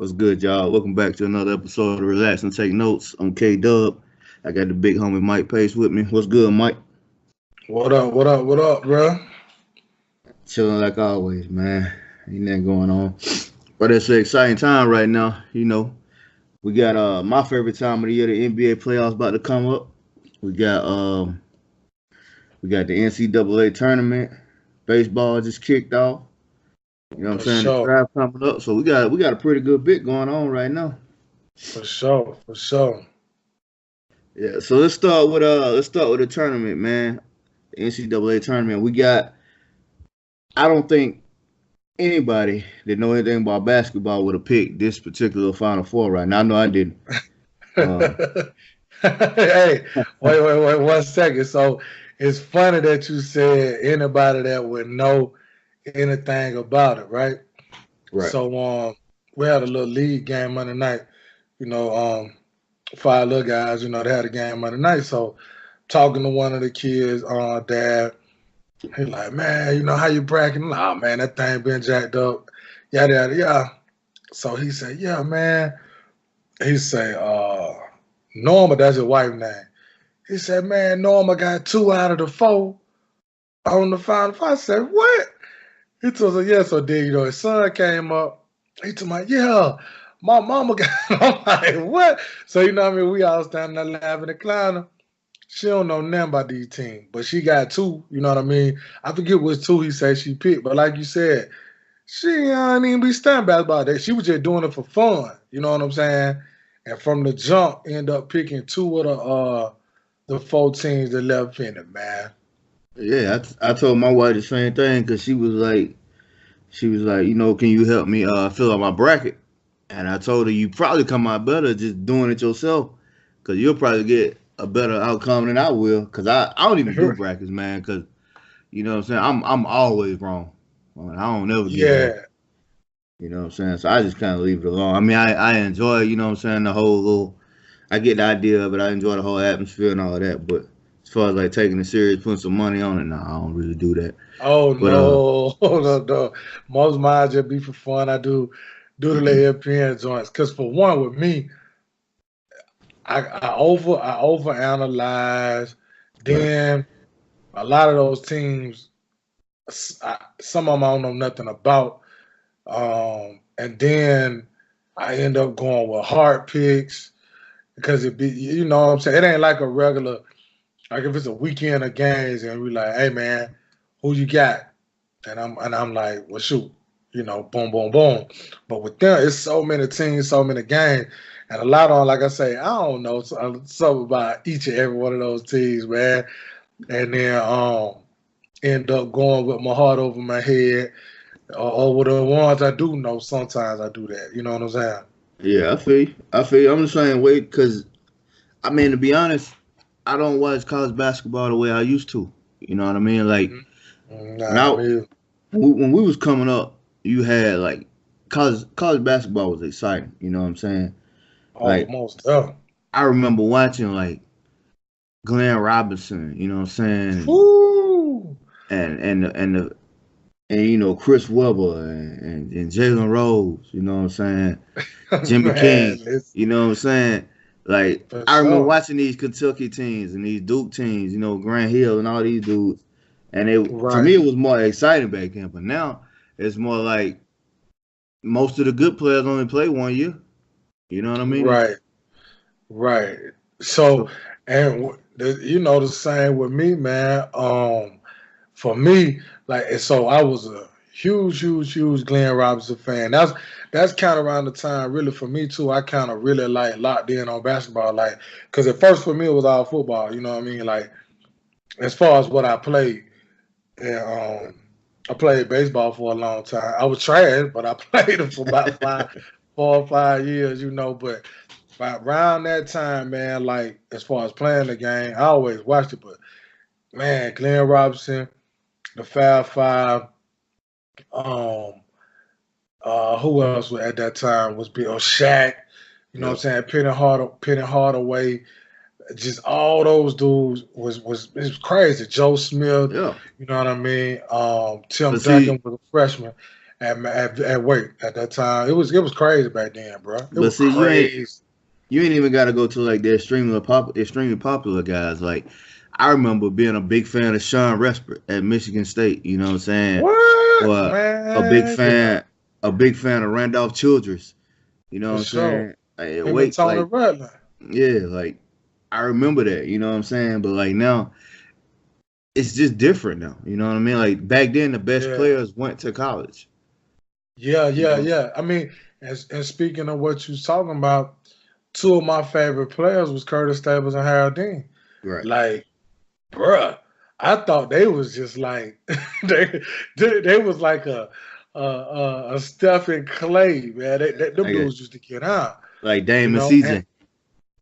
What's good, y'all? Welcome back to another episode of Relax and Take Notes. I'm K Dub. I got the big homie Mike Pace with me. What's good, Mike? What up? What up? What up, bro? Chilling like always, man. Ain't nothing going on. But it's an exciting time right now. We got my favorite time of the year, the NBA playoffs about to come up. We got we got the NCAA tournament. Baseball just kicked off. You know what I'm For saying? The sure, draft coming up. So we got a pretty good bit going on right now. for sure, for sure. Yeah, so let's start with the tournament, man. The NCAA tournament. I don't think anybody that know anything about basketball would have picked this particular Final Four right now. I know I didn't. Uh, Hey, wait, 1 second. So it's funny that you said anybody that would know anything about it, right? right. So we had a little league game Monday night. You know, five little guys. They had a game Monday night. So talking to one of the kids, dad, he like, man, how you bragging? Nah, man, that thing been jacked up. Yada yada yada. So he said, yeah, man. He say, Norma, that's his wife name. He said, man, Norma got 2 out of the 4 on the final four. I said, what? He told us, yeah. So then, his son came up. He told me, yeah, my mama got I'm like, what? So what I mean? We all standing there laughing and clowning. She don't know nothing about these teams, but she got 2, you know what I mean? I forget which 2 he said she picked, but like you said, she ain't even be stunned about that. She was just doing it for fun. You know what I'm saying? And from the jump, end up picking 2 of the 4 teams that left in it, man. Yeah, I told my wife the same thing because she was like, can you help me fill out my bracket? And I told her you probably come out better just doing it yourself because you'll probably get a better outcome than I will because I don't even do brackets, man. Because you know what I'm saying. I'm always wrong. I don't never get it right. Yeah, You know what I'm saying? So I just kind of leave it alone. I mean, I enjoy, what I'm saying, the whole little, I get the idea of it. I enjoy the whole atmosphere and all that. But as far as like taking it serious, putting some money on it, no, I don't really do that. oh But no, no. Most of mine just be for fun. I do the little ESPN joints. Cause for one with me, I over analyze. right, Then a lot of those teams, some of them I don't know nothing about. And then I end up going with hard picks because it be what I'm saying. It ain't like a regular, like if it's a weekend of games and we like, hey man, who you got? And I'm like, well shoot, boom, boom, boom. But with them, it's so many teams, so many games, and a lot on, like I say, I don't know something about each and every one of those teams, man. And then end up going with my heart over my head, or with the ones I do know. Sometimes I do that. You know what I'm saying? yeah, I feel you. I feel you. I'm the same way because I mean, to be honest, I don't watch college basketball the way I used to. You know what I mean? Like when Nah, I me. when we was coming up, you had like college basketball was exciting. You know what I'm saying? Like Almost done. I remember watching like Glenn Robinson. You know what I'm saying? Woo! And Chris Webber and Jalen Rose. You know what I'm saying? Jimmy Man, King. it's You know what I'm saying? Like for I remember sure. watching these Kentucky teams and these Duke teams. Grant Hill and all these dudes. And to Right, me, it was more exciting back then. But now it's more like most of the good players only play 1 year. You know what I mean? right, right. So, So and the same with me, man. For me, like, and so I was a huge, huge, huge Glenn Robinson fan. That's kind of around the time, really, for me too. I kind of really like locked in on basketball, like, because at first for me it was all football. You know what I mean? Like, as far as what I played, and I played baseball for a long time. I was trash, but I played it for about 4 or 5 years. But by around that time, man, like as far as playing the game, I always watched it. But man, Glenn Robinson, the Fab Five, um, who else was at that time was Bill Shaq. You know what yeah, I'm saying? Penny Hardaway, just all those dudes was it was crazy. Joe Smith, yeah. you know what I mean? Tim But Duncan see, was a freshman. at weight at that time. It was crazy back then, bro. It But was see, crazy. you ain't even got to go to like the extremely popular guys. Like I remember being a big fan of Sean Respert at Michigan State. You know what I'm saying? What, Or a big man? Yeah, fan, a big fan of Randolph Childress. You know for what I'm sure. saying? Like, Him and wait, Tony like Rutland. yeah, like I remember that. You know what I'm saying? But like now, it's just different now. You know what I mean? Like back then, the best Yeah, players went to college. yeah, You yeah, know? yeah. I mean, and speaking of what you was talking about, two of my favorite players was Curtis Staples and Harold Dean. Right. Like, bruh, I thought they was just like they was like a Stephen Clay, man. Them Like dudes used to get out, you Dame and know. And CJ.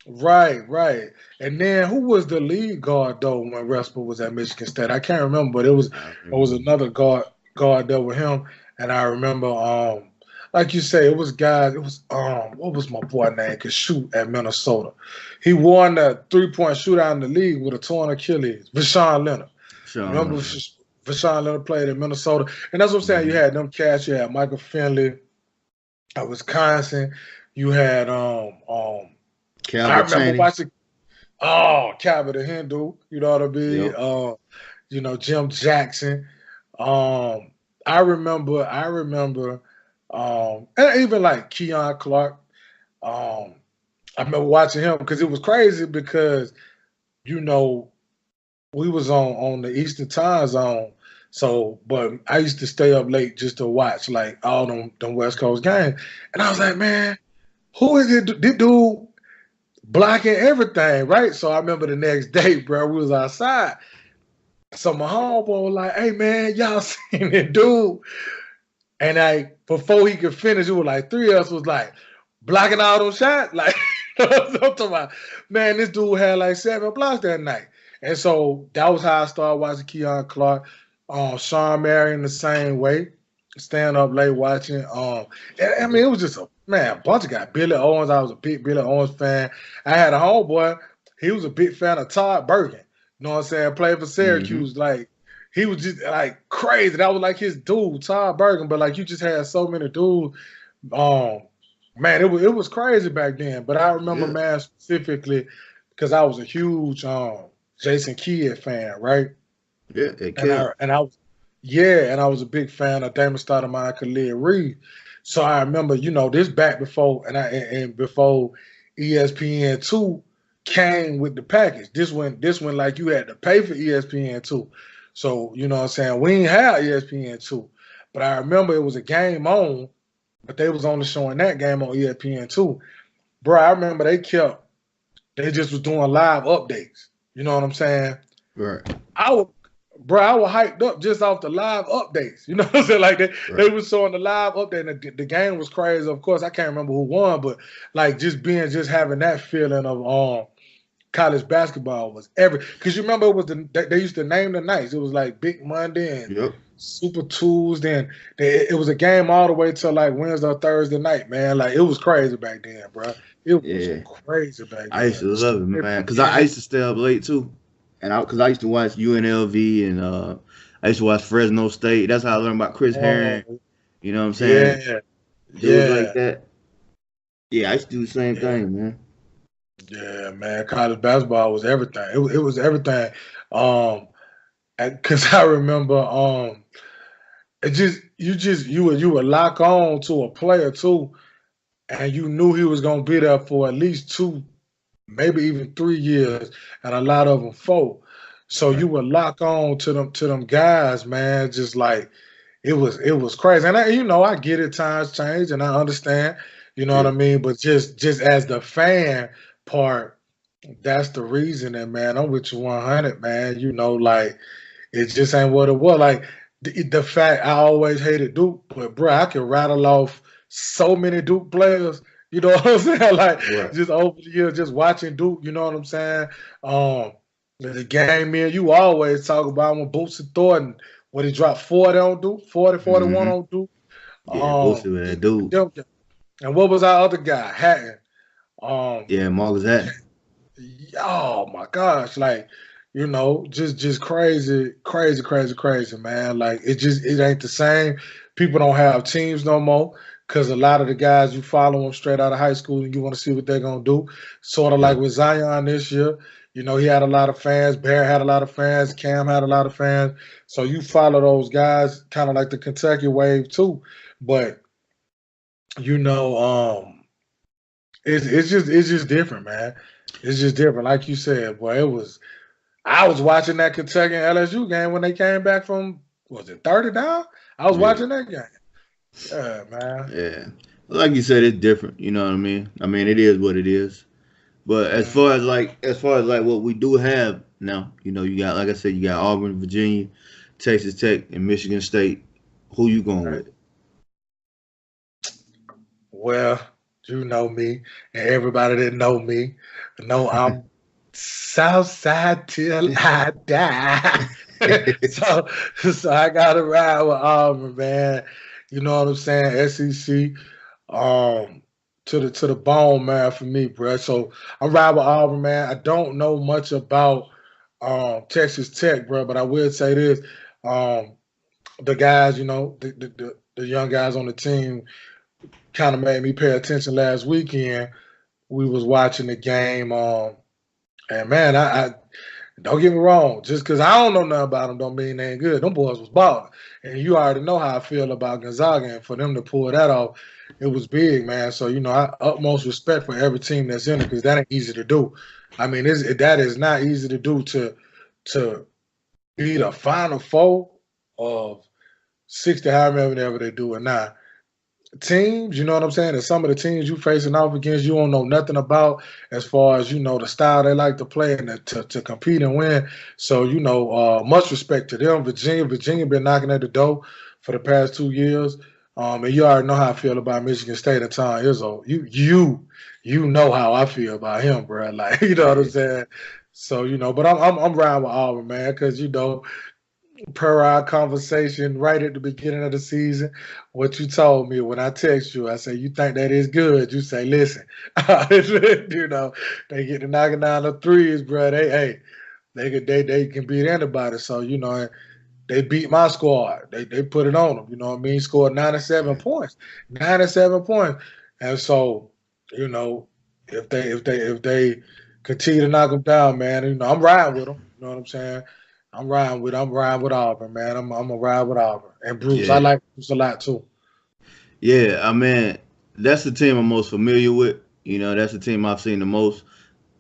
right, right. And then who was the lead guard though when Resper was at Michigan State? I can't remember, but I it was remember. another guard there with him. And I remember like you say, it was guys, it was what was my boy name could shoot at Minnesota. He won the 3-point shootout in the league with a torn Achilles, Vashawn Leonard. Sean Remember Leonard. Vashawn Leonard played in Minnesota. And that's what I'm saying. You Mm-hmm. had them cats, you had Michael Finley at Wisconsin. You had I Calvert remember Cheney. watching Calvin the Hindu, you know what I mean? Yep. Jim Jackson. I remember and even like Keon Clark. I remember watching him because it was crazy because, you know, we was on the Eastern time zone. So, but I used to stay up late just to watch like all them West Coast games. And I was like, man, who is it? This dude blocking everything, right? So I remember the next day, bro, we was outside. So my homeboy was like, hey man, y'all seen it, dude? And before he could finish, it was like three of us was like blocking all those shots. Like I'm talking about, man, this dude had like 7 blocks that night. And so that was how I started watching Keon Clark. Sean Marion the same way. Staying up late watching. I mean, it was just a bunch of guys. Billy Owens, I was a big Billy Owens fan. I had a homeboy, he was a big fan of Todd Bergen. You know what I'm saying? Played for Mm-hmm. Syracuse. Like, he was just like crazy. That was like his dude, Todd Bergen. But like you just had so many dudes. Um, Man, it was crazy back then. But I remember, Yeah. man, specifically because I was a huge Jason Kidd fan, right? Yeah. It And killed. I was a big fan of Damon Stoudemire and Khalid Reed. So I remember, this back before and before ESPN2 came with the package. This one like you had to pay for ESPN2. So, you know what I'm saying? We ain't have ESPN2. But I remember it was a game on, but they was only showing that game on ESPN2. Bro, I remember they just was doing live updates. You know what I'm saying? Right. I was hyped up just off the live updates. You know what I'm saying? Like they Right. was showing the live update, and the game was crazy. Of course, I can't remember who won, but like just having that feeling of college basketball was because you remember it was they used to name the nights. It was like Big Monday and Yep. Super Tuesday, and it was a game all the way till like Wednesday or Thursday night, man. Like it was crazy back then, bro. It was Yeah. crazy back I used then. to love it, man, because I used to stay up late too, and because I used to watch UNLV and I used to watch Fresno State. That's how I learned about Chris Herring. Oh, You know what I'm saying? yeah, Dudes like yeah, that. Yeah, I used to do the same yeah. thing, man. Yeah, man, college basketball was everything. It was everything. Because I remember, you would lock on to a player too, and you knew he was gonna be there for at least 2, maybe even 3 years, and a lot of them 4. So Right. you would lock on to them guys, man. Just like it was crazy. And I get it, times change, and I understand. You know what Yeah. I mean? But just as the fan part. That's the reason, and man, I'm with you 100, man. Like it just ain't what it was. Like the fact I always hated Duke, but bro, I can rattle off so many Duke players. You know what I'm saying? Like Right. just over the years, just watching Duke. You know what I'm saying? The game, man, you always talk about when Bootsy Thornton when he dropped 40 on Duke, 40, 41 Mm-hmm. on Duke. Yeah, Boosie, man, dude. And what was our other guy? Hatton. Um, Yeah, Marcus Hatton. oh my gosh, like just crazy, crazy, crazy, crazy, man. Like it ain't the same. people don't have teams no more because a lot of the guys you follow them straight out of high school and you want to see what they're gonna do. Sort of like with Zion this year. You know, he had a lot of fans. Bear had a lot of fans. Cam had a lot of fans. So you follow those guys, kind of like the Kentucky wave too. But you know, it's just different, man. It's just different. Like you said, boy, I was watching that Kentucky and LSU game when they came back from, was it 30 down? I was watching that game. Yeah, man. Yeah. Like you said, it's different. You know what I mean? I mean, it is what it is. But as far as what we do have now, you know, you got, like I said, you got Auburn, Virginia, Texas Tech, and Michigan State. Who you going with? Well, you know me, and everybody that know me know I'm Southside till I die. so I gotta ride with Auburn, man. You know what I'm saying? SEC, to the bone, man, for me, bro. So I'm riding with Auburn, man. I don't know much about Texas Tech, bro, but I will say this: the guys, you know, the young guys on the team, kind of made me pay attention last weekend. We was watching the game, and man, I don't get me wrong. Just because I don't know nothing about them don't mean they ain't good. Them boys was balling. And you already know how I feel about Gonzaga. And for them to pull that off, it was big, man. So, you know, I utmost respect for every team that's in it because that ain't easy to do. I mean, that is not easy to do to be the Final Four of 60, however they do it now. Teams, you know what I'm saying? And some of the teams you facing off against, you don't know nothing about as far as, you know, the style they like to play and to compete and win. So, you know, much respect to them. Virginia been knocking at the door for the past 2 years. And you already know how I feel about Michigan State and Tom Izzo. You know how I feel about him, bro. Like, you know what I'm saying? So, you know, but I'm riding with Auburn, man, because, you know, per our conversation right at the beginning of the season, what you told me when I text you, I say, you think that is good? You say, listen, you know, they get to knocking down the threes, bro. They can beat anybody. So, you know, they beat my squad. They put it on them. You know what I mean? Scored 97 points. 97 points. And so, you know, if they continue to knock them down, man, you know, I'm riding with them. You know what I'm saying? I'm riding with Auburn, man. I'm gonna ride with Auburn. And Bruce, I like Bruce a lot too. Yeah, I mean, that's the team I'm most familiar with. You know, that's the team I've seen the most.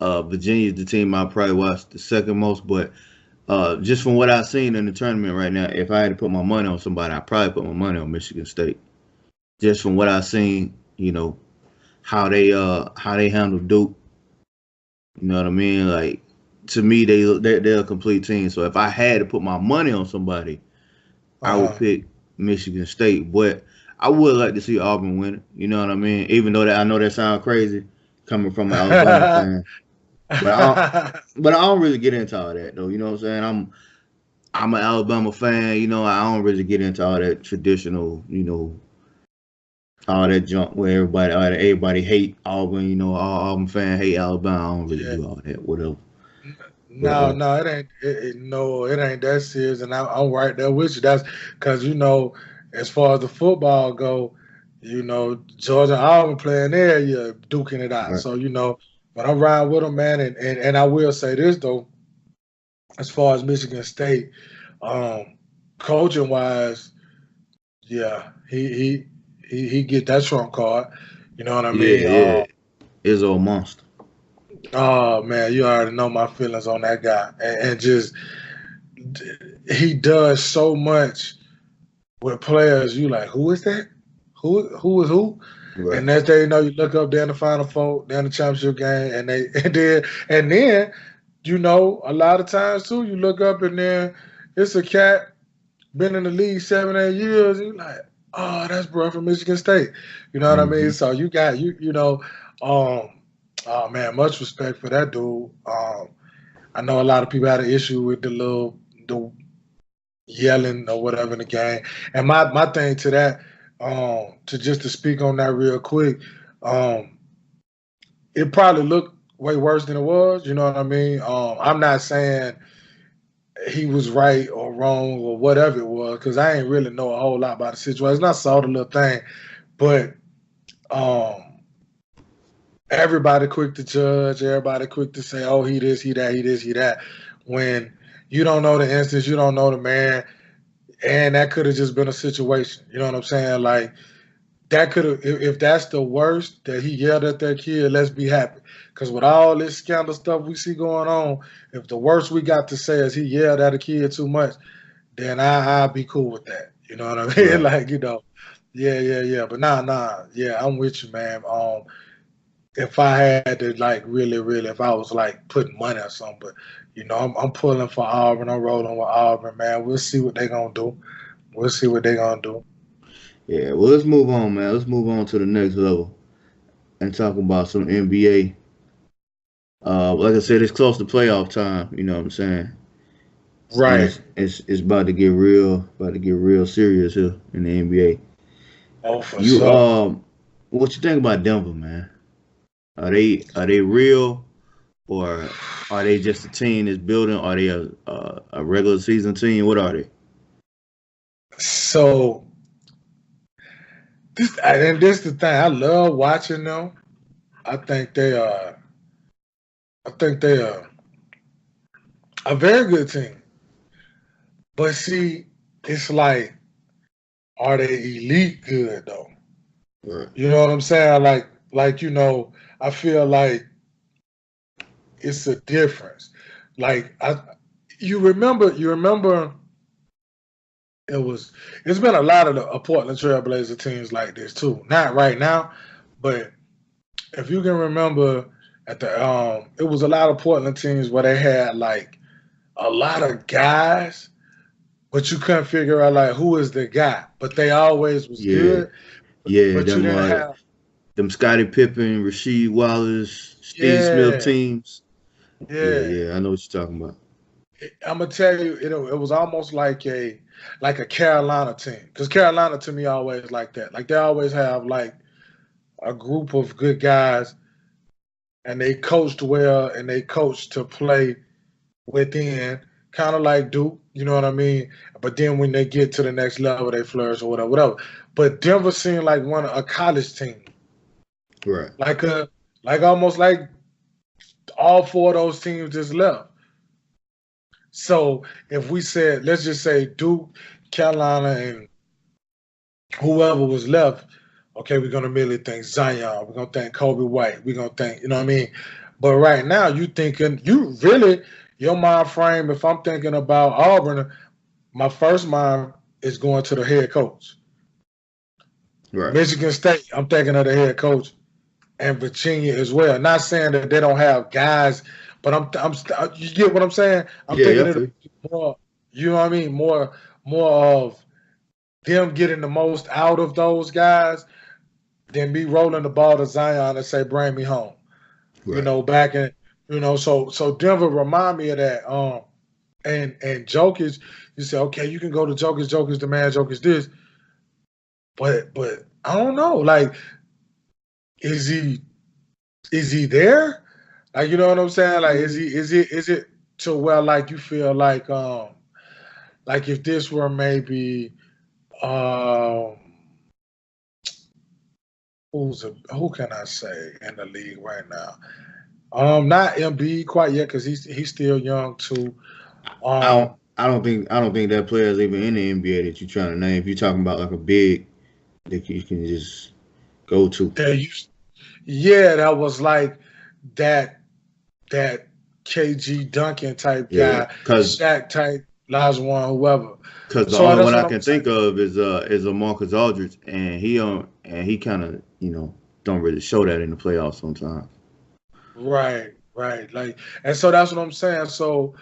Virginia's the team I probably watched the second most, but just from what I've seen in the tournament right now, if I had to put my money on somebody, I'd probably put my money on Michigan State. Just from what I've seen, you know, how they handle Duke. You know what I mean? Like, to me, they're a complete team. So if I had to put my money on somebody, I would pick Michigan State. But I would like to see Auburn win it. You know what I mean? Even though I know that sounds crazy coming from an Alabama fan. But I don't really get into all that though. You know what I'm saying? I'm an Alabama fan. You know, I don't really get into all that traditional, you know, all that junk where everybody hate Auburn. You know, all Auburn fan hate Alabama. I don't really do all that. Whatever. No, it ain't. It ain't that serious, and I'm right there with you. That's because, you know, as far as the football go, you know, Georgia and Auburn playing there, you're duking it out. Right. So, you know, but I'm riding with them, man, and I will say this though, as far as Michigan State, coaching wise, yeah, he get that trump card. You know what I mean? Yeah, Izzo a monster. Oh man, you already know my feelings on that guy, and just he does so much with players. You like, who is that? Who is who? Right. And next day, you know, you look up there in the Final Four, there in the championship game, and then, you know, a lot of times too, you look up and then it's a cat been in the league 7-8 years. And you're like, oh, that's bro from Michigan State. You know what I mean? So you got you know. Oh man, much respect for that dude. I know a lot of people had an issue with the yelling or whatever in the game. And my thing to that, to speak on that real quick, it probably looked way worse than it was. You know what I mean? I'm not saying he was right or wrong or whatever it was, because I ain't really know a whole lot about the situation. I saw the little thing, but everybody quick to judge, everybody quick to say, oh, he this, he that, he this, he that. When you don't know the instance, you don't know the man, and that could have just been a situation. You know what I'm saying? Like, that could have, if that's the worst, that he yelled at that kid, let's be happy. Because with all this scandal stuff we see going on, if the worst we got to say is he yelled at a kid too much, then I'll be cool with that. You know what I mean? Right. Like, yeah. But nah, yeah, I'm with you, man. If I had to, like, really, if I was like putting money or something, but I'm pulling for Auburn. I'm rolling with Auburn, man. We'll see what they're gonna do. Yeah. Well, let's move on, man. Let's move on to the next level and talk about some NBA. Like I said, it's close to playoff time. You know what I'm saying? And Right. it's about to get real serious here in the NBA. Oh, for You sure. what you think about Denver, man? Are they real, or are they just a team that's building? Are they a regular season team? What are they? So this the thing. I love watching them. I think they are. I think they are a very good team. But see, it's like, are they elite good though? Right. You know what I'm saying? Like I feel like it's a difference. Like you remember it's been a lot of the Portland Trailblazer teams like this too. Not right now, but if you can remember at the it was a lot of Portland teams where they had like a lot of guys, but you couldn't figure out like who is the guy. But they always was Yeah, good. yeah. But you didn't have Them Scottie Pippen, Rasheed Wallace, Steve Smith yeah, teams. Yeah, yeah. yeah. I know what you're talking about. I'm gonna tell you, it was almost like a Carolina team, because Carolina to me always like that. Like they always have like a group of good guys, and they coached well, and they coached to play within, kind of like Duke. You know what I mean? But then when they get to the next level, they flourish or whatever. But Denver seemed like a college team, Right. like almost like all four of those teams just left. So if we said, let's just say Duke, Carolina, and whoever was left, okay, we're gonna immediately think Zion, we're gonna think Kobe White, we're gonna think, you know what I mean? But right now, your mind frame, if I'm thinking about Auburn, my first mind is going to the head coach. Right. Michigan State, I'm thinking of the head coach, and Virginia as well. Not saying that they don't have guys, but you get what I'm saying? I'm Yeah, yeah. thinking I it'll feel you. be more, you know what I mean? More of them getting the most out of those guys than me rolling the ball to Zion and say, bring me home. Right. Back in, so Denver remind me of that. And Jokic, you say, okay, you can go to Jokic the man, Jokic this, but I don't know. Like, is he there? Like, you know what I'm saying? Like, is it to where like you feel like if this were maybe um who can I say in the league right now? Not Embiid quite yet, because he's still young too. I don't. Um, I don't think that player is even in the NBA that you're trying to name. If you're talking about like a big that you can just go to. there used, yeah, that was like that KG Duncan type Yeah, guy, Shaq type, Olajuwon, whoever. cause the So only that's one I what I'm can saying. think of is a Marcus Aldridge, and he kind of don't really show that in the playoffs sometimes. Right. Like, and so that's what I'm saying. So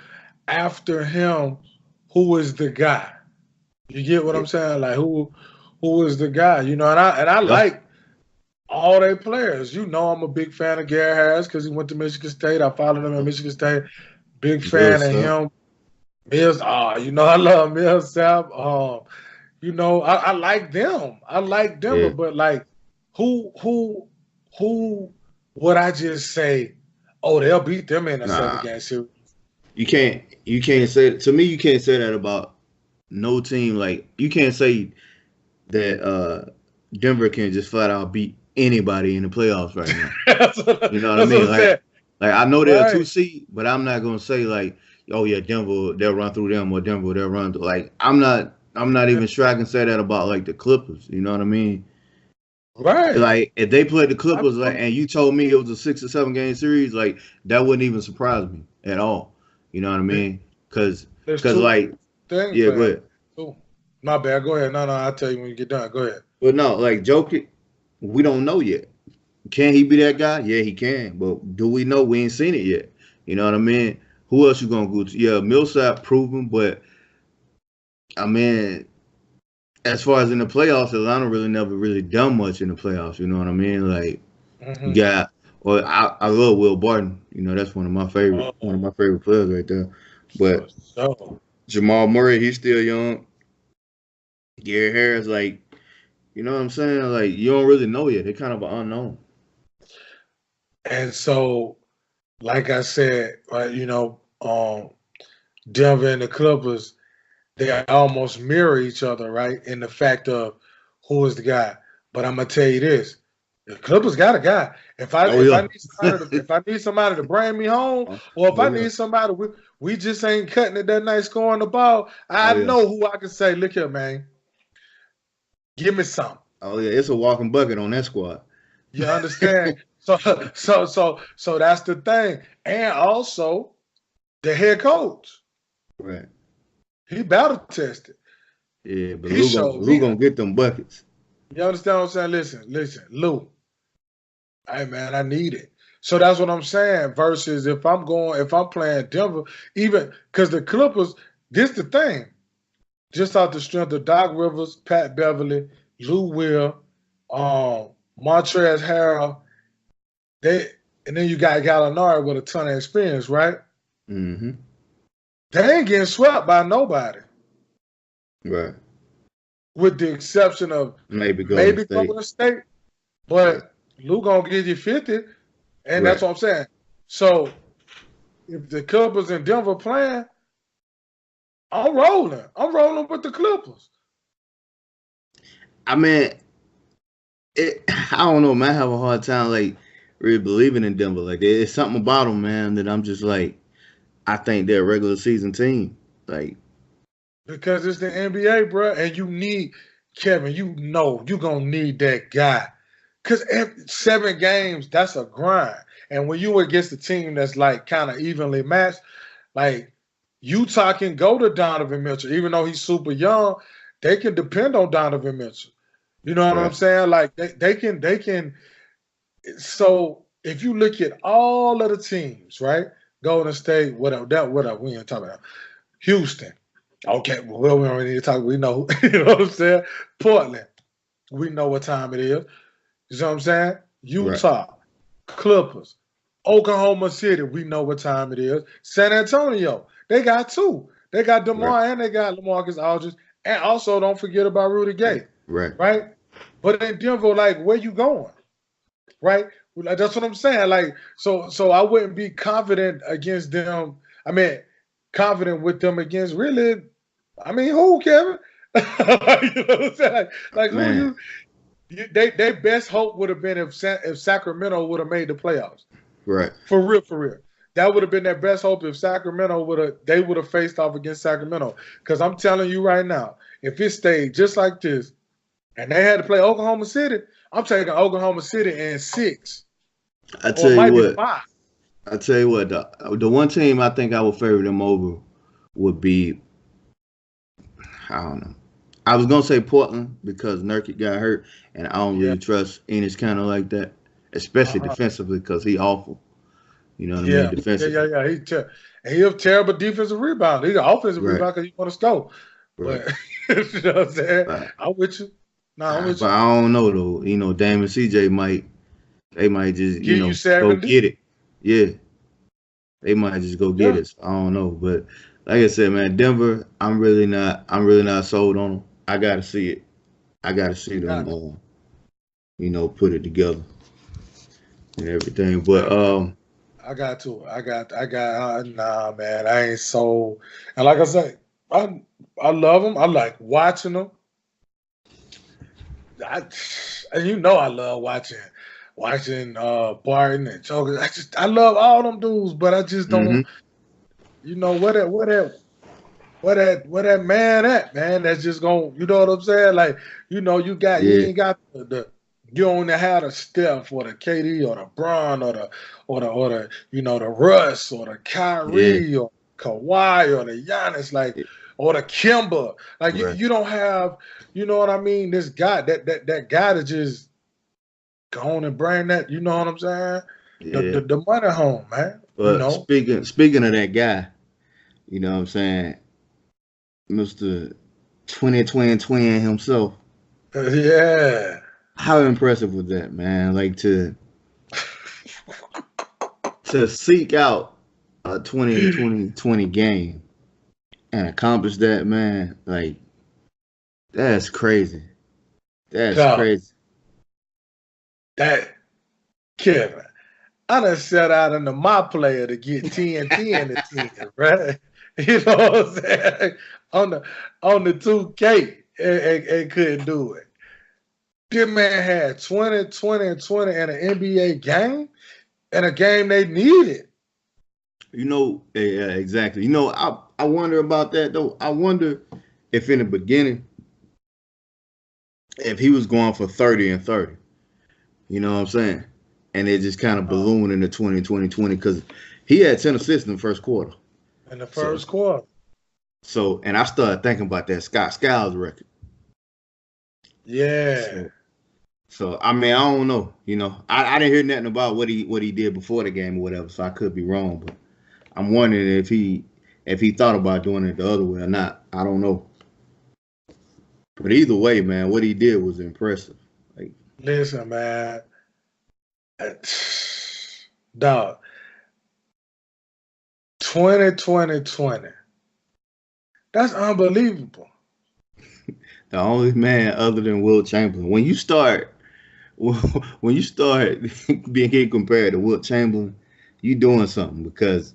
after him, who is the guy? You get what Yeah, I'm saying? Like, who is the guy? And I yeah, like all their players. I'm a big fan of Gary Harris because he went to Michigan State. I followed him at Michigan State. Big fan of Millsap. him. Mills, I love Millsap. I like them. I like Denver, Yeah, but like, who would I just say? Oh, they'll beat them in a seven nah, game series. you can't say, to me, you can't say that about no team. Like, you can't say that Denver can just flat out beat anybody in the playoffs right now. You know what I That's what mean? I'm saying. Like I know they're a two Right. seed, but I'm not gonna say like, oh yeah, Denver they'll run through them, or Denver they'll run through. Like I'm not even sure I can say that about like the Clippers. You know what I mean? Right. Like if they played the Clippers, like, Absolutely. and you told me it was a 6 or 7 game series, like that wouldn't even surprise me at all. You know what I mean? There's Cause two like, things yeah, for go that. ahead. Two. My bad. Go ahead. No, I'll tell you when you get done. Go ahead. But no, like Jokic, we don't know yet. Can he be that guy? Yeah, he can. But do we know? We ain't seen it yet. You know what I mean? Who else you gonna go to? Yeah, Millsap proven, but I mean, as far as in the playoffs, Atlanta really never really done much in the playoffs. You know what I mean? Like you Mm-hmm. got, or I love Will Barton. You know, that's one of Oh, my favorite players right there. for But sure. Jamal Murray, he's still young. Gary Harris, like, you know what I'm saying? Like you don't really know yet. They're kind of an unknown. And so, like I said, right, Denver and the Clippers, they almost mirror each other, right? In the fact of who is the guy. But I'm gonna tell you this: the Clippers got a guy. If I Oh if I yeah. need somebody to if I need somebody to bring me home, or if Oh I yeah. need somebody, we just ain't cutting it that night scoring the ball. Oh I yeah. know who I can say, look here, man, give me some. Oh yeah. It's a walking bucket on that squad. You understand? So so that's the thing. And also the head coach, Right. he battle tested. Yeah, but He showed Lou me. gonna get them buckets. You understand what I'm saying? Listen, Lou. Hey man, I need it. So that's what I'm saying. Versus if I'm playing Denver, even because the Clippers, this the thing. Just off the strength of Doc Rivers, Pat Beverly, Lou Will, Montrezl Harrell, they and then you got Gallinari with a ton of experience, right? Mm-hmm. They ain't getting swept by nobody, Right. with the exception of Maybe Golden maybe State. Golden State. Right. But Lou gonna give you 50, and that's Right. what I'm saying. So if the Clippers in Denver playing, I'm rolling. I'm rolling with the Clippers. I mean, I don't know, man. I have a hard time like really believing in Denver. Like there's something about them, man, that I'm just like, I think they're a regular season team. Like, Because it's the NBA, bro, and you need Kevin. You know you gonna need that guy. Cause 7 games, that's a grind. And when you against a team that's like kind of evenly matched, like Utah can go to Donovan Mitchell, even though he's super young. They can depend on Donovan Mitchell. You know what I'm right, saying? Like they can. So if you look at all of the teams, right? Golden State, whatever, we ain't talking about. Houston. Okay, well, we don't need to talk. We know, you know what I'm saying? Portland, we know what time it is. You know what I'm saying? right, Utah, Clippers, Oklahoma City, we know what time it is. San Antonio, they got two. They got right, DeMar and they got LaMarcus Aldridge. And also, don't forget about Rudy Gay, right. right? But in Denver, like, where you going? Right? Like, that's what I'm saying. Like, so I wouldn't be confident against them. I mean, confident with them against really. I mean, who, Kevin? You know what I'm saying? Like who Man, they best hope would have been if Sacramento would have made the playoffs. right. For real, for real. That would have been their best hope if Sacramento would have faced off against Sacramento. Because I'm telling you right now, if it stayed just like this and they had to play Oklahoma City, I'm taking Oklahoma City in 6 I or tell it you might be what. 5. I tell you what. The one team I think I would favor them over would be, I don't know. I was gonna say Portland because Nurkic got hurt, and I don't Yeah. really trust Enes kind of like that, especially Uh-huh. defensively because he awful. You know what I mean? Yeah. Yeah, Defensively. yeah, yeah. He's a terrible defensive rebound. He's an offensive Right. rebound because he want to score. Right. But you know what I'm saying? But, I'm with you. No, I'm with but you. I don't know though. You know, Dame and CJ might just Give you go 70. get it. Yeah, they might just go get Yeah. it. So I don't know, but like I said, man, Denver, I'm really not sold on them. I gotta see it. I gotta see them, Gotcha. put it together and everything. But Yeah. I got to. Nah, man. I ain't so. And like I say, I love them. I like watching them. And you know I love watching Barton and Choker. I love all them dudes, but I just Mm-hmm. don't. You know where that man at, man? That's just going. You know what I'm saying? Like, you Yeah, ain't got you don't have the Steph or the KD or the Bron or the the Russ or the yeah, Kyrie or Kawhi or the Giannis, like, yeah, or the Kimba. Like, right. you don't have, you know what I mean? This guy, that guy to just go on and bring that, you know what I'm saying? The Yeah. the, the money home, man. You But know. speaking of that guy, you know what I'm saying, Mr. 2020 twin himself. Yeah. How impressive was that, man? Like to seek out a 2020 game and accomplish that, man. Like that's crazy. That's Dog, crazy. that Kevin. I done set out into my player to get TNT in the 10, right? You know what I'm saying? On the 2K and couldn't do it. This man had 20, 20, and 20 in an NBA game, and a game they needed. Yeah, exactly. I wonder about that though. I wonder if in the beginning, if he was going for 30 and 30. You know what I'm saying? And it just kind of Uh, ballooned into 2020 because he had 10 assists in the first quarter. in the So first quarter. and I started thinking about that Scott Skiles record. Yeah. So I mean I don't know. I didn't hear nothing about what he did before the game or whatever. So I could be wrong, but I'm wondering if he thought about doing it the other way or not. I don't know. But either way, man, what he did was impressive. Like Listen, man. Dog. 2020. That's unbelievable. the only man other than Will Chamberlain. When you start getting compared to Wilt Chamberlain, you doing something because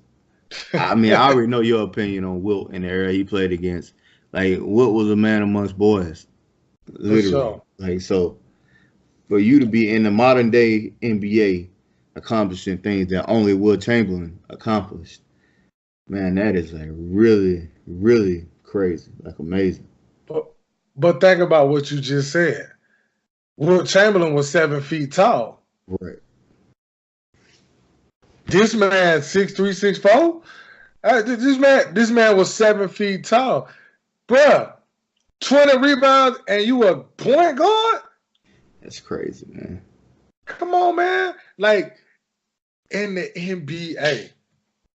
I mean I already know your opinion on Wilt in the era he played against. Like Wilt was a man amongst boys, For literally. sure. Like so, for you to be in the modern day NBA accomplishing things that only Wilt Chamberlain accomplished, man, that is like really, really crazy, like amazing. But, but think about what you just said. Will Chamberlain was 7 feet tall. Right. This man 6'3", 6'4". This man was 7 feet tall. Bruh, 20 rebounds and you a point guard? That's crazy, man. Come on, man. Like, in the NBA,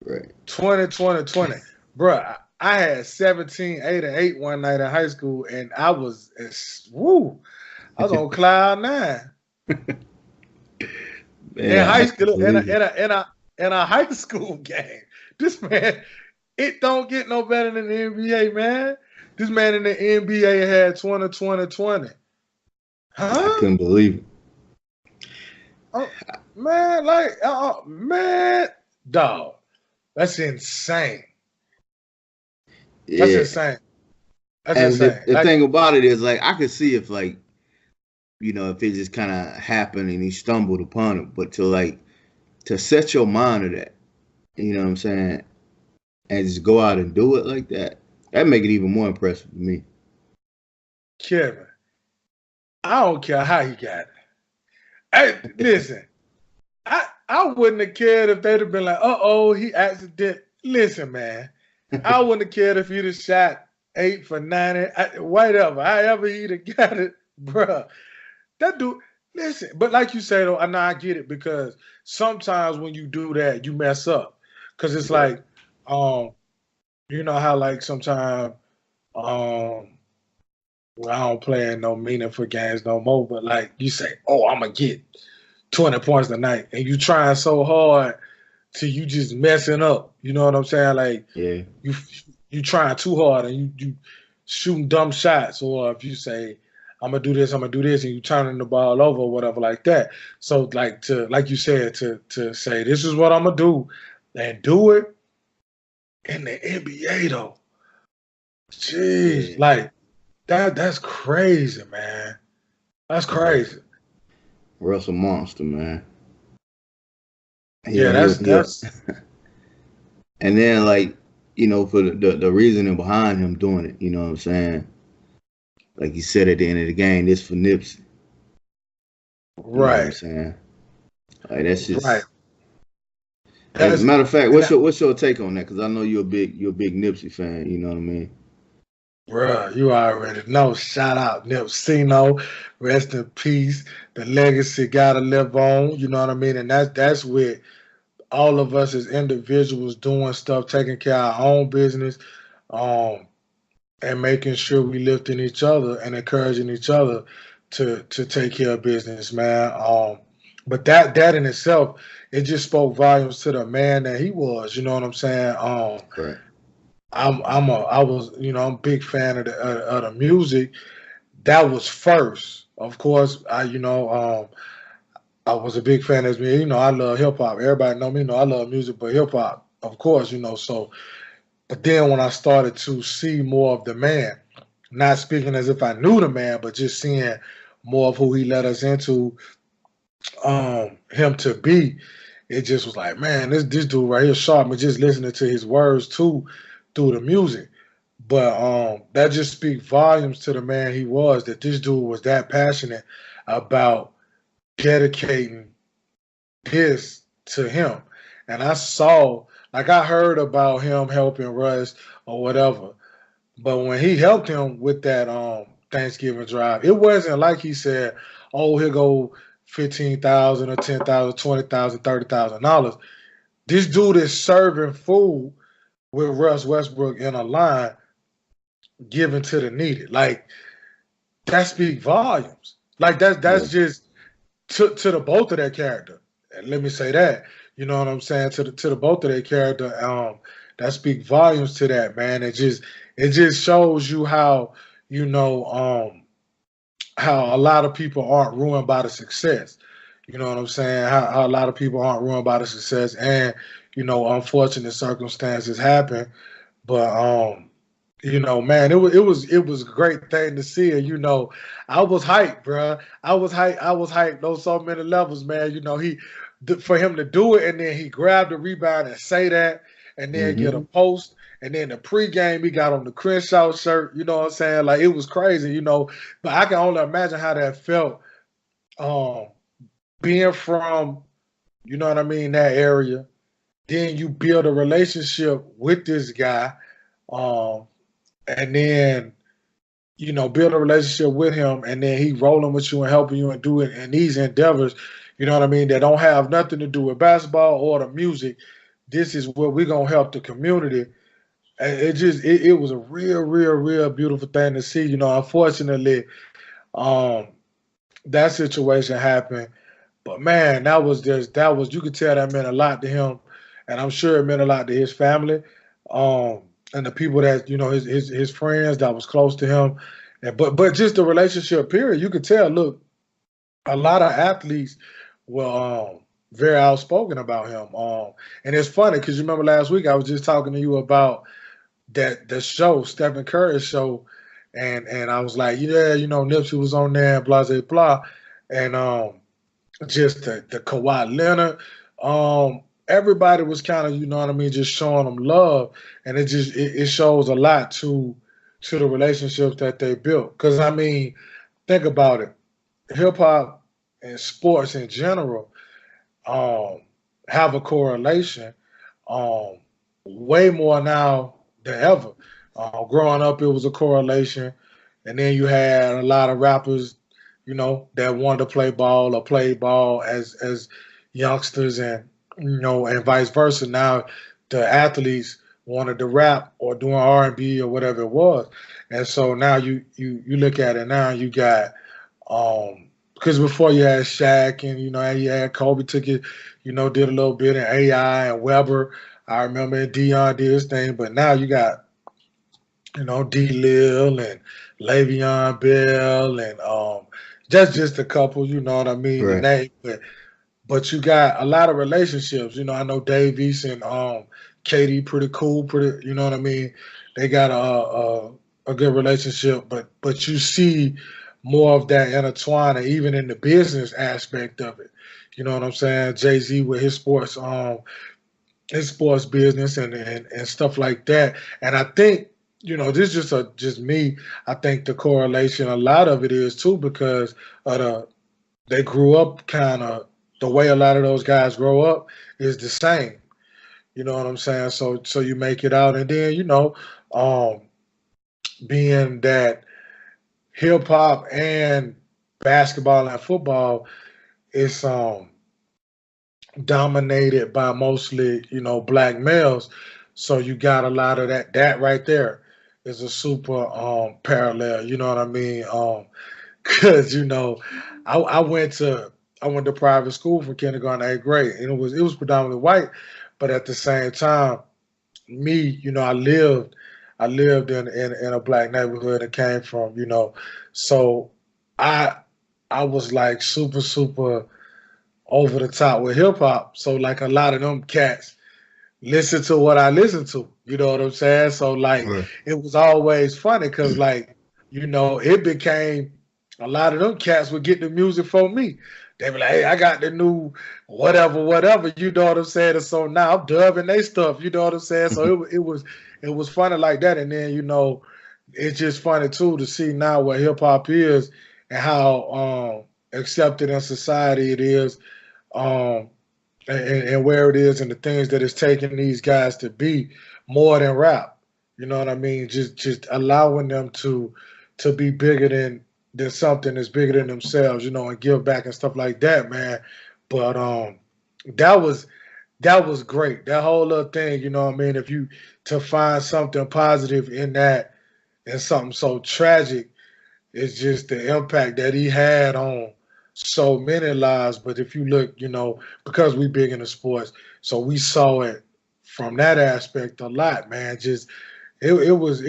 Right. 2020. Bruh, I had 17, 8, and 8 one night in high school, and I was on cloud nine. In Man, high I can school, in a believe it. in a in a in a high school game. This man, it don't get no better than the NBA, man. This man in the NBA had 20, 20, 20. I Huh? couldn't believe it. Oh, man, like, man, dog. That's insane. That's Yeah. insane. That's And insane. the Like, thing about it is, like, I could see if, like, if it just kind of happened and he stumbled upon it, but to set your mind to that, you know what I'm saying, and just go out and do it like that make it even more impressive to me. Kevin, I don't care how he got it. Hey, listen, I wouldn't have cared if they'd have been like, he accident. Listen, man, I wouldn't have cared if he'd have shot 8 for 90, whatever, however he'd have got it, bruh. That dude, listen, but like you say though, I know I get it because sometimes when you do that, you mess up. Cause it's Right. like, um, you know how like sometimes, um, well, I don't play in no meaningful games no more, but like you say, I'm gonna get 20 points tonight, and you trying so hard till you just messing up. You know what I'm saying? Like Yeah. you trying too hard and you shooting dumb shots, or if you say I'm gonna do this, I'm gonna do this, and you turning the ball over or whatever like that. So like you said, to say this is what I'm gonna do and do it in the NBA though. Jeez, Yeah. like that's crazy, man. That's crazy. Russell monster, man. Yeah, He'll that's and then like, for the reasoning behind him doing it, you know what I'm saying? Like you said at the end of the game, this for Nipsey. You know what I'm right, saying? Like that's right. just. And That's matter of fact, and what's your take on that? Because I know you're a big Nipsey fan. You know what I mean? bruh, you already know. Shout out Nipsino. Rest in peace. The legacy gotta live on. You know what I mean? And that's with all of us as individuals doing stuff, taking care of our own business, um, and making sure we lifting each other and encouraging each other to take care of business, man. But that in itself, it just spoke volumes to the man that he was. You know what I'm saying? Right. I'm a big fan of the music. That was first, of course. I was a big fan of me. I love hip hop. Everybody know me. I love music, but hip hop, of course. So, but then when I started to see more of the man, not speaking as if I knew the man, but just seeing more of who he led us into, him to be, it just was like, man, this dude right here sharp. And just listening to his words too through the music. But that just speaks volumes to the man he was, that this dude was that passionate about dedicating this to him. And I heard about him helping Russ or whatever. But when he helped him with that Thanksgiving drive, it wasn't like he said, oh, here go 15,000 or 10,000, 20,000, $30,000. This dude is serving food with Russ Westbrook in a line given to the needed. Like that speaks volumes. Like Yeah. that's just to the both of their character. And let me say that. You know what I'm saying? To the both of their character, that speak volumes to that, man. It just shows you how, you know, how a lot of people aren't ruined by the success. You know what I'm saying? How a lot of people aren't ruined by the success, and unfortunate circumstances happen. But man, it was a great thing to see. And I was hyped, bro. I was hyped on so many levels, man. For him to do it, and then he grabbed the rebound and say that, and then get a Mm-hmm. post, and then the pregame he got on the Crenshaw shirt. You know what I'm saying? Like it was crazy, But I can only imagine how that felt, um, being from, you know what I mean, that area. Then you build a relationship with this guy, um, and then build a relationship with him, and then he rolling with you and helping you and doing in these endeavors, you know what I mean, that don't have nothing to do with basketball or the music. This is where we're gonna help the community. And it was a real, real, real beautiful thing to see. Unfortunately, um, that situation happened. But man, that was you could tell that meant a lot to him, and I'm sure it meant a lot to his family, um, and the people that his friends that was close to him, and but just the relationship period, you could tell. Look, a lot of athletes were very outspoken about him, and it's funny because you remember last week I was just talking to you about that the show Stephen Curry's show, and I was like, yeah, Nipsey was on there, blah blah blah, and just the Kawhi Leonard. Everybody was kind of, you know what I mean, just showing them love, and it shows a lot to the relationships that they built. Because I mean, think about it, hip hop and sports in general um, have a correlation, um, way more now than ever. Growing up, it was a correlation, and then you had a lot of rappers, that wanted to play ball or played ball as youngsters, and and vice versa. Now the athletes wanted to rap or doing R&B or whatever it was, and so now you look at it now, you got because before you had Shaq and you had Kobe took it, did a little bit in AI and Weber. I remember Dion did his thing, but now you got D. Lil and Le'Veon Bell and just a couple, you know what I mean, the Right. name, but you got a lot of relationships. I know Davies and Katie pretty cool, pretty, you know what I mean. They got a good relationship, but you see more of that intertwining, even in the business aspect of it. You know what I'm saying? Jay-Z with his sports business and stuff like that. And I think, this is just me. I think the correlation, a lot of it is too, because of they grew up kind of the way a lot of those guys grow up is the same. You know what I'm saying? So you make it out, and then um, being that hip hop and basketball and football is dominated by mostly black males. So you got a lot of that. That right there is a super parallel. You know what I mean? Because I went to private school from kindergarten to 8th grade, and it was predominantly white, but at the same time, me, I lived in a black neighborhood and came from, so I I was like super over the top with hip hop. So like a lot of them cats listen to what I listen to. You know what I'm saying? So like Right. it was always funny because like it became a lot of them cats would get the music for me. They be like, hey, I got the new whatever. You know what I'm saying? And so now I'm dubbing they stuff. You know what I'm saying? So it was funny like that. And then it's just funny too to see now what hip hop is and how accepted in society it is. Um, and where it is and the things that it's taking these guys to be more than rap. You know what I mean? Just allowing them to be bigger than something that's bigger than themselves, and give back and stuff like that, man. But that was that was great. That whole little thing, you know what I mean? If you to find something positive in that and something so tragic, it's just the impact that he had on so many lives. But if you look, because we big into sports, so we saw it from that aspect a lot, man. Just it was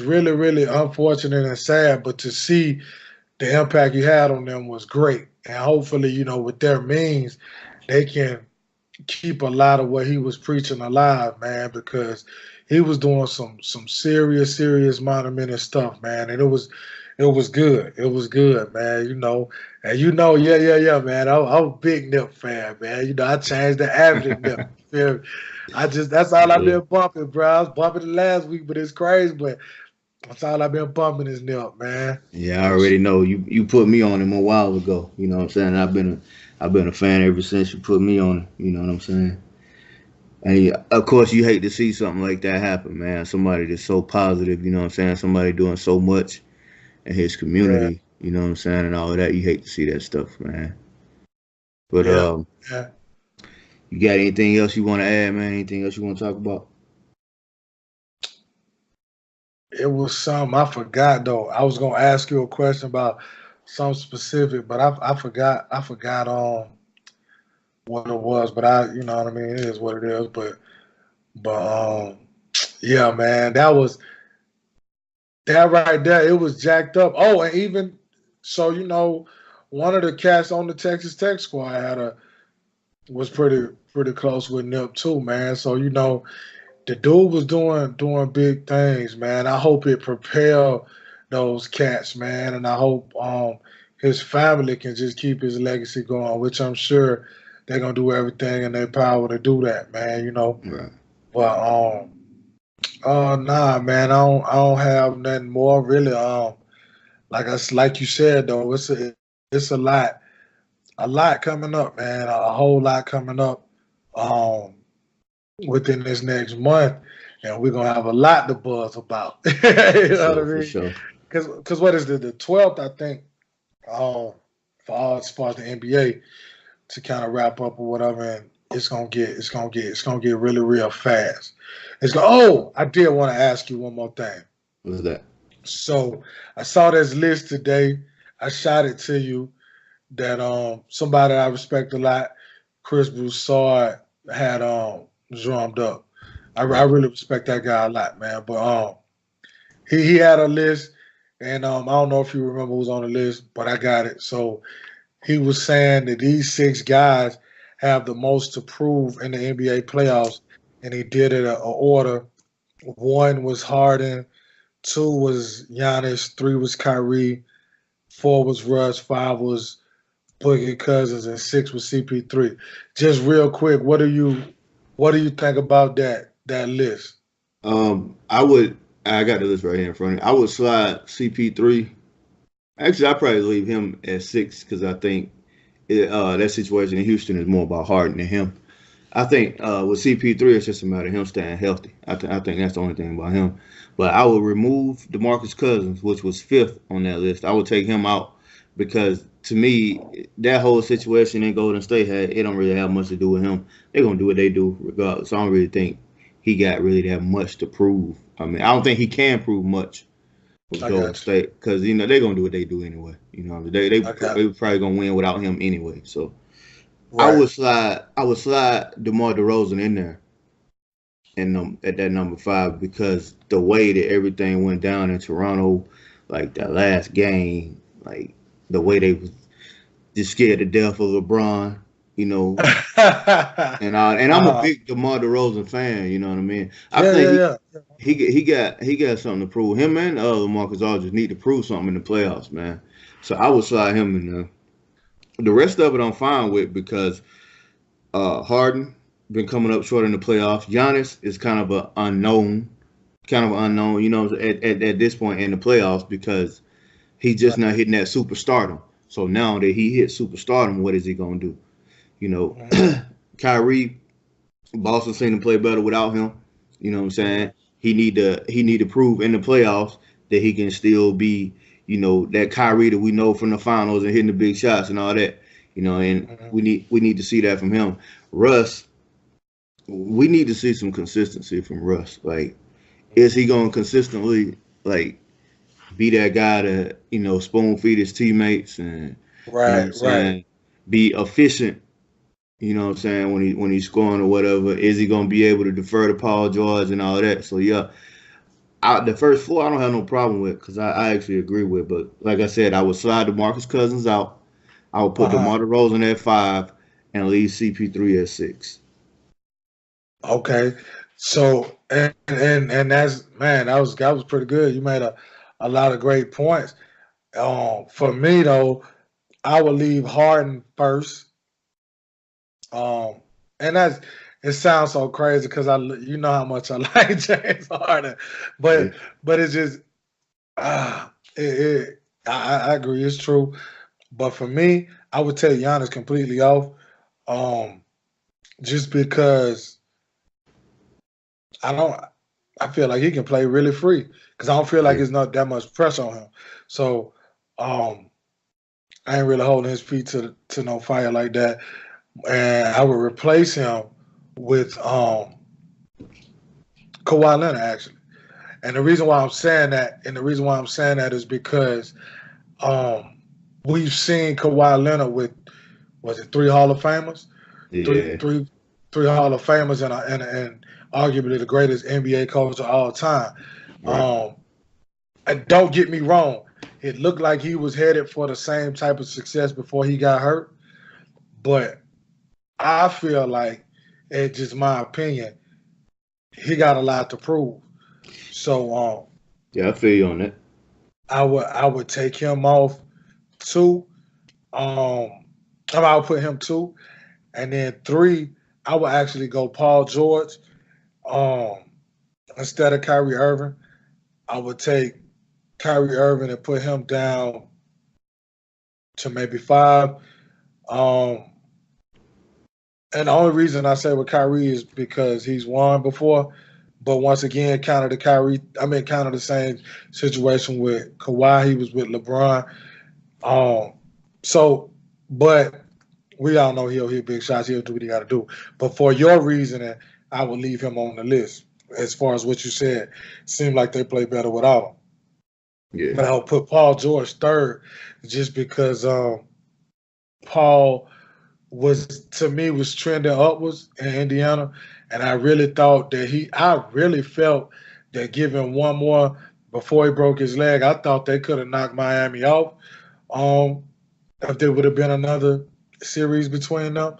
really, really unfortunate and sad, but to see the impact he had on them was great. And hopefully, with their means, they can keep a lot of what he was preaching alive, man, because he was doing some serious monumental stuff, man, and it was good. It was good, man. And yeah, man. I'm a big Nip fan, man. I changed the average Nip. You feel me? That's all I've Yeah. been bumping, bro. I was bumping it last week, but it's crazy. But that's all I've been bumping is Nip, man. Yeah, I already know you put me on him a while ago. You know what I'm saying? I've been a fan ever since you put me on him. You know what I'm saying? And of course, you hate to see something like that happen, man. Somebody that's so positive. You know what I'm saying? Somebody doing so much in his Yeah, community. You know what I'm saying? And all of that. You hate to see that stuff, man. But yeah, yeah. you got anything else you want to add, man? Anything else you want to talk about? It was some I forgot though. I was gonna ask you a question about some specific, but I forgot. I forgot what it was. But you know what I mean. It is what it is. But yeah, man, that right there. It was jacked up. Oh, and even so, one of the cats on the Texas Tech squad was pretty close with Nip too, man. So the dude was doing big things, man. I hope it propelled those cats, man, and I hope his family can just keep his legacy going, which I'm sure they're gonna do everything in their power to do that, man. Right. But nah, man, I don't have nothing more really. Like you said though, it's a lot coming up, man. A whole lot coming up um within this next month, and we're gonna have a lot to buzz about. You For know what I sure. For mean? sure. Because what is the 12th? I think for all as far as the NBA to kind of wrap up or whatever, and it's gonna get really real fast. Oh, I did want to ask you one more thing. What's that? So I saw this list today. I shot it to you that somebody I respect a lot, Chris Broussard, had drummed up. I really respect that guy a lot, man. But he had a list, and I don't know if you remember who was on the list, but I got it. So he was saying that these 6 guys have the most to prove in the NBA playoffs, and he did it in order. 1 was Harden, 2 was Giannis, 3 was Kyrie, 4 was Russ, 5 was Boogie Cousins, and 6 was CP3. Just real quick, what do you think about that list? I got the list right here in front of me. I would slide CP3. Actually, I'd probably leave him at 6 because I think that situation in Houston is more about Harden than him. I think with CP3, it's just a matter of him staying healthy. I think that's the only thing about him. But I would remove DeMarcus Cousins, which was 5th on that list. I would take him out because to me, that whole situation in Golden State it don't really have much to do with him. They're gonna do what they do regardless. I don't really think he got really that much to prove. I mean, I don't think he can prove much with Golden State because they're gonna do what they do anyway. They probably gonna win without him anyway. So. Right. I would slide DeMar DeRozan in there at that number 5 because the way that everything went down in Toronto, like that last game, like the way they was just scared to death of LeBron, and I'm a big DeMar DeRozan fan, you know what I mean? I think he got something to prove. Him and LaMarcus Aldridge need to prove something in the playoffs, man. So I would slide him in there. The rest of it I'm fine with because Harden been coming up short in the playoffs. Giannis is kind of an unknown, at this point in the playoffs because he's just not hitting that superstardom. So now that he hit superstardom, what is he gonna do? Kyrie, Boston seen him play better without him. You know what I'm saying? He need to prove in the playoffs that he can still be that Kyrie that we know from the finals and hitting the big shots and all that, and we need to see that from him. Russ, we need to see some consistency from Russ. Like, is he going to consistently be that guy to spoon feed his teammates and be efficient? You know what I'm saying when he's scoring or whatever. Is he going to be able to defer to Paul George and all that? So yeah. The first 4 I don't have no problem with because I actually agree with. But like I said, I would slide DeMarcus Cousins out. I would put DeMar DeRozan at 5 and leave CP3 at 6. Okay, so and that's that was pretty good. You made a lot of great points. For me though, I would leave Harden first. And it sounds so crazy because you know how much I like James Harden, but it's just I agree, it's true. But for me, I would take Giannis completely off, just because I feel like he can play really free because I don't feel like there's not that much pressure on him. So I ain't really holding his feet to no fire like that, and I would replace him with Kawhi Leonard, actually. And the reason why I'm saying that is because we've seen Kawhi Leonard with, was it 3 Hall of Famers? Yeah. Three Hall of Famers and arguably the greatest NBA coach of all time. Right. And don't get me wrong, it looked like he was headed for the same type of success before he got hurt. But I feel like, it's just my opinion, he got a lot to prove. So I feel you on that. I would take him off 2. I'll put him 2, and then 3. I would actually go Paul George instead of Kyrie Irving. I would take Kyrie Irving and put him down to maybe 5. And the only reason I say with Kyrie is because he's won before. But once again, kind of the same situation with Kawhi. He was with LeBron. But we all know he'll hit big shots. He'll do what he got to do. But for your reasoning, I will leave him on the list. As far as what you said, seemed like they play better without him. Yeah. But I'll put Paul George 3rd just because Paul was trending upwards in Indiana, And I really thought that I really felt that giving one more before he broke his leg, I thought they could have knocked Miami off. Um, if there would have been another series between them.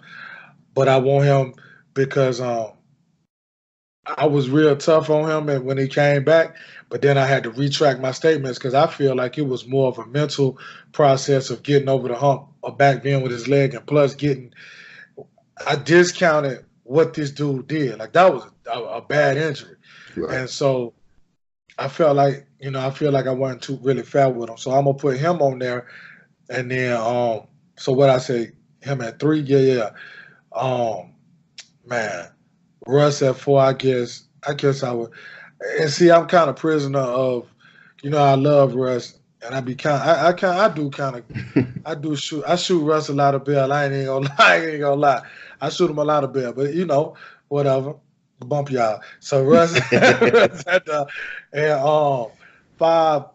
But I want him because I was real tough on him and when he came back, but then I had to retract my statements because I feel like it was more of a mental process of getting over the hump of back being with his leg and plus I discounted what this dude did. Like that was a bad injury. Right. And so I felt like, I feel like I wasn't too really fair with him. So I'm gonna put him on there and then so what I say, him at 3, yeah. Man, Russ at 4, I guess I would. And see, I'm kind of prisoner of, I love Russ, and I be kind. I do shoot. I shoot Russ a lot of bail. I ain't gonna lie. I shoot him a lot of bail, but whatever. Bump y'all. So Russ, Russ at the and 5.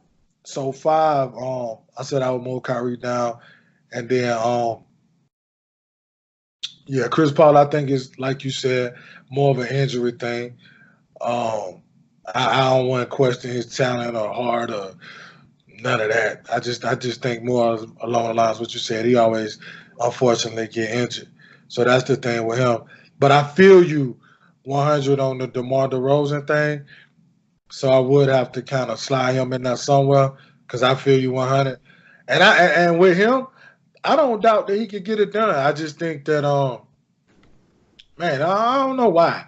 So 5. I said I would move Kyrie down, and then yeah, Chris Paul, I think is like you said, more of an injury thing. I don't want to question his talent or heart or none of that. I just think more along the lines of what you said. He always, unfortunately, get injured. So that's the thing with him. But I feel you 100 on the DeMar DeRozan thing. So I would have to kind of slide him in there somewhere because I feel you 100. And with him, I don't doubt that he could get it done. I just think that, man, I don't know why.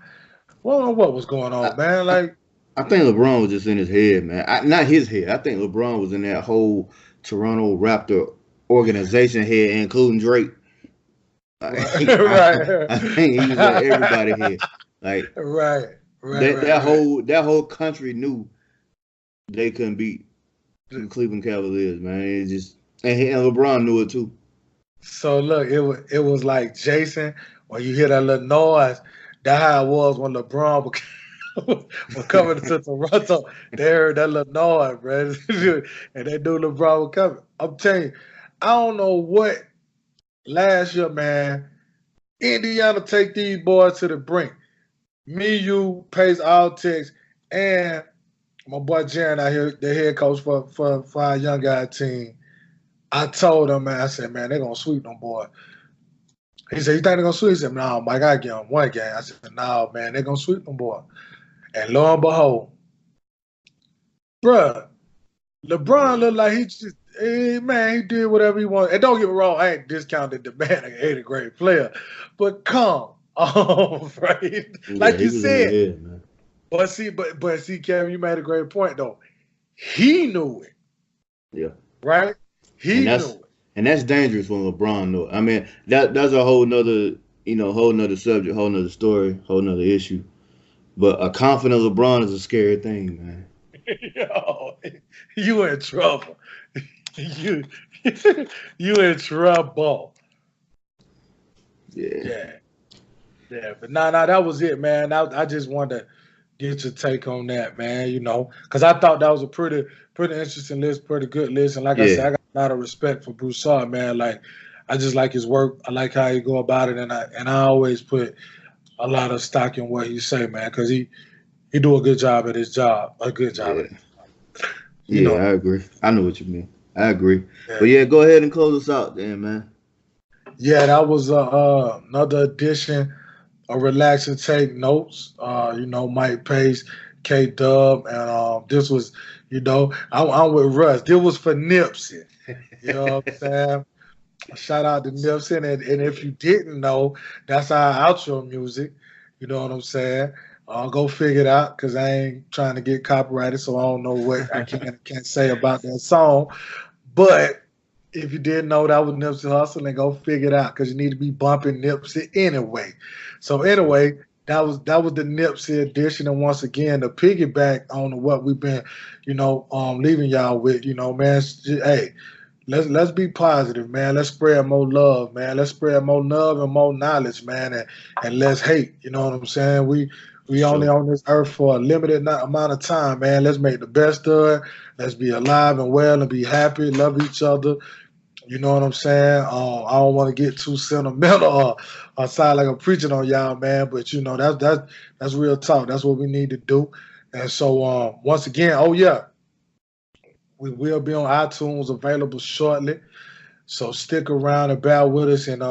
I don't know what was going on, man. Like, I think LeBron was just in his head, man. Not his head. I think LeBron was in that whole Toronto Raptor organization head, including Drake. right. I think he was in everybody's head. Like, that whole country knew they couldn't beat the Cleveland Cavaliers, man. It just and LeBron knew it too. So look, it was like Jason when you hear that little noise. That's how it was when LeBron was coming to Toronto. They heard that little noise, bro, and they knew LeBron was coming. I'm telling you, I don't know what last year, man. Indiana take these boys to the brink. Me, you, Pace, Altex, and my boy Jaron out here, the head coach for our young guy team. I told him, man, I said, man, they're going to sweep them, boy. He said, you think they're going to sweep? He said, no, Mike, I give them one game. I said, no, man, they're going to sweep them, boy. And lo and behold, bruh, LeBron looked like he just, he did whatever he wanted. And don't get me wrong, I ain't discounted the man. He ain't a great player. But come on, right? Like you said. Head, but see, Kevin, you made a great point, though. He knew it. Yeah. Right? He knew it. And that's dangerous when LeBron knew it. I mean, that's a whole nother, whole nother subject, whole nother story, whole nother issue. But a confident LeBron is a scary thing, man. Yo, you in trouble. you in trouble. Yeah. But nah, that was it, man. I just wanted to get your take on that, man. Because I thought that was a pretty interesting list, pretty good list. And like I said, I got a lot of respect for Broussard, man. Like, I just like his work. I like how he go about it, and I always put a lot of stock in what he say, man, because he do a good job at his job. A good job at it. I agree. I know what you mean. I agree. Yeah. But go ahead and close us out then, man. Yeah, that was another edition of Relax and Take Notes. Mike Pace, K-Dub, and this was, I'm with Russ. This was for Nipsey. You know what I'm saying? Shout out to Nipsey. And if you didn't know, that's our outro music. You know what I'm saying? Go figure it out because I ain't trying to get copyrighted, so I don't know what I can't say about that song. But if you didn't know, that was Nipsey Hussle, and go figure it out because you need to be bumping Nipsey anyway. So anyway, that was the Nipsey edition, and once again, to piggyback on what we've been, leaving y'all with, man. Hey. Let's be positive, man. Let's spread more love, man. Let's spread more love and more knowledge, man, and less hate. You know what I'm saying? We only on this earth for a limited amount of time, man. Let's make the best of it. Let's be alive and well and be happy, love each other, You know what I'm saying? I don't want to get too sentimental or sound like I'm preaching on y'all, man. But you know that's real talk. That's what we need to do. And so once again, oh yeah, we will be on iTunes available shortly. So stick around and bear with us and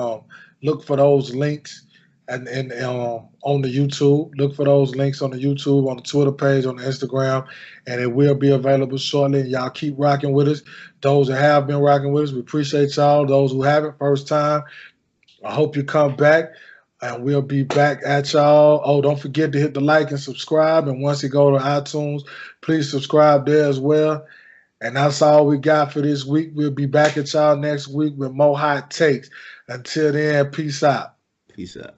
look for those links and on the YouTube. Look for those links on the YouTube, on the Twitter page, on the Instagram, and it will be available shortly. And y'all keep rocking with us. Those that have been rocking with us, we appreciate y'all. Those who haven't, first time, I hope you come back. And we'll be back at y'all. Oh, don't forget to hit the like and subscribe. And once you go to iTunes, please subscribe there as well. And that's all we got for this week. We'll be back at y'all next week with more hot takes. Until then, peace out. Peace out.